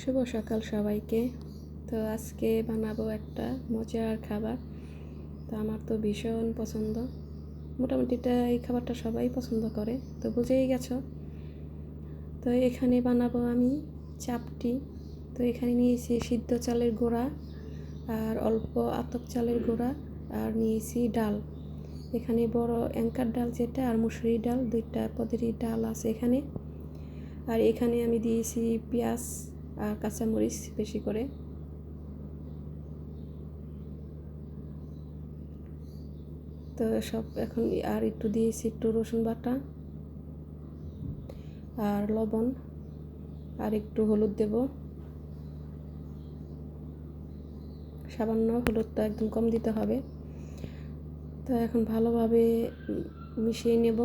শুভ সকাল সবাইকে। তো আজকে বানাবো একটা মজার খাবার। তো আমার তো ভীষণ পছন্দ, মোটামুটি এই খাবারটা সবাই পছন্দ করে, তো বুঝেই গেছো। তো এখানে বানাবো আমি চাপটি। তো এখানে নিয়েছি সিদ্ধ চালের গুঁড়া আর অল্প আতপ চালের গুঁড়া, আর নিয়েছি ডাল। এখানে বড় অ্যাঙ্কার ডাল যেটা, আর মুসুরি ডাল, দুইটা পদেরই ডাল আছে এখানে। আর এখানে আমি দিয়েছি পেঁয়াজ আর কাঁচামরিচ বেশি করে। তো সব এখন আর একটু দিয়েছি একটু রসুন বাটা আর লবণ, আর একটু হলুদ দেব, সামান্য, হলুদটা একদম কম দিতে হবে। তো এখন ভালোভাবে মিশিয়ে নেব।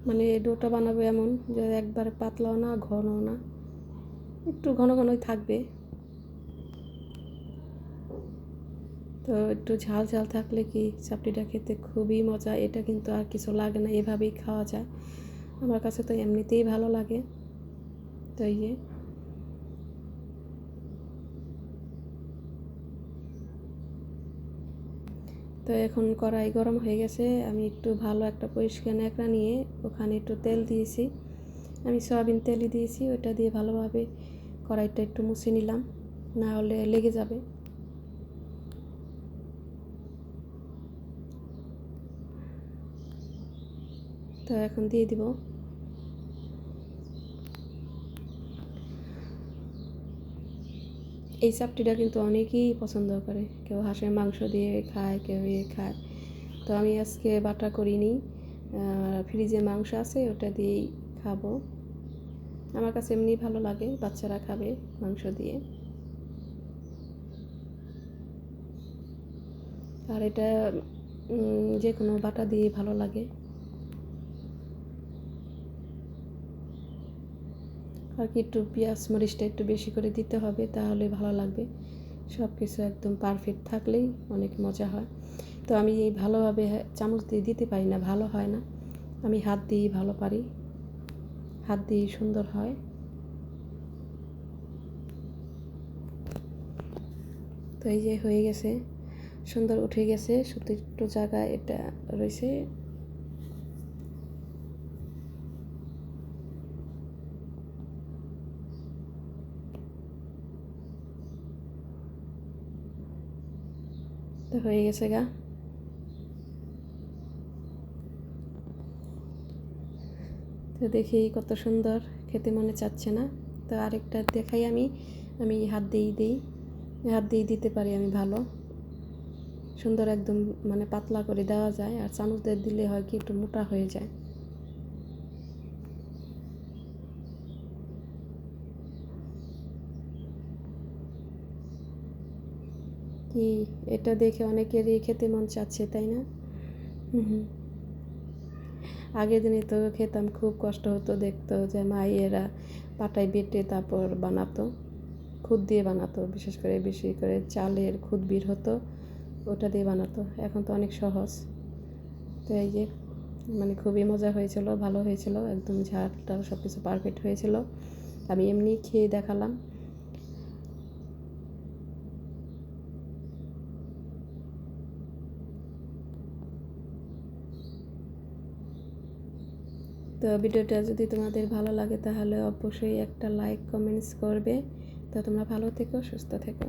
মানে ডোটা বানাবো এমন যে একবারে পাতলাও না ঘনও না, একটু ঘন ঘনই থাকবে। তো একটু ঝাল ঝাল থাকলে কি চাপটিটা খেতে খুবই মজা। এটা কিন্তু আর কিছু লাগে না, এভাবেই খাওয়া যায়। আমার কাছে তো এমনিতেই ভালো লাগে। তো তো এখন কড়াই গরম হয়ে গেছে। আমি একটু ভালো একটা পরিষ্কার ন্যাকড়া নিয়ে ওখানে একটু তেল দিয়েছি, আমি সয়াবিন তেলই দিয়েছি। ওটা দিয়ে ভালোভাবে কড়াইটা একটু মুছে নিলাম, না হলে লেগে যাবে। তো এখন দিয়ে দিব এই চাপটিটা, কিন্তু অনেকেই পছন্দ করে, কেউ হাঁসের মাংস দিয়ে খায়, কেউ খায়। তো আমি আজকে বাটা করিনি, ফ্রিজে মাংস আছে, ওটা দিয়েই খাবো। আমার কাছে এমনি ভালো লাগে, বাচ্চারা খাবে মাংস দিয়ে। আর এটা যে কোনো বাটা দিয়ে ভালো লাগে। আর কি একটু পেঁয়াজ মরিচটা একটু বেশি করে দিতে হবে, তাহলে ভালো লাগবে। সব কিছু একদম পারফেক্ট থাকলেই অনেক মজা হয়। তো আমি এই ভালোভাবে চামচ দিয়ে দিতে পারি না, ভালো হয় না। আমি হাত দিয়েই ভালো পারি, হাত দিয়েই সুন্দর হয়। তো এই যে হয়ে গেছে, সুন্দর উঠে গেছে, শুধু একটু জায়গা এটা রয়েছে। তো হয়ে গেছে গা। তো দেখি কত সুন্দর, খেতে মনে চাচ্ছে না। তো আরেকটা দেখাই, আমি হাত দিয়ে দিতে পারি আমি ভালো সুন্দর, একদম মানে পাতলা করে দেওয়া যায়। আর চামচ দিয়ে দিলে হয় কি একটু মোটা হয়ে যায়। কি এটা দেখে অনেকেরই খেতে মন চাচ্ছে, তাই না? হুম। আগের দিনে তো খেতাম, খুব কষ্ট হতো, দেখতো যে মায়েরা পাটায় বেটে তারপর বানাতো, খুদ দিয়ে বানাতো, বিশেষ করে বেশি করে চালের খুদ বের হতো, ওটা দিয়ে বানাতো। এখন তো অনেক সহজ। তো এই যে মানে খুবই মজা হয়েছিল, ভালো হয়েছিল, একদম ঝালটা সব কিছু পারফেক্ট হয়েছিল। আমি এমনি খেয়ে দেখালাম। তো ভিডিওটা যদি তোমাদের ভালো লাগে তাহলে অবশ্যই একটা লাইক কমেন্টস করবে। তো তোমরা ভালো থেকো, সুস্থ থেকো।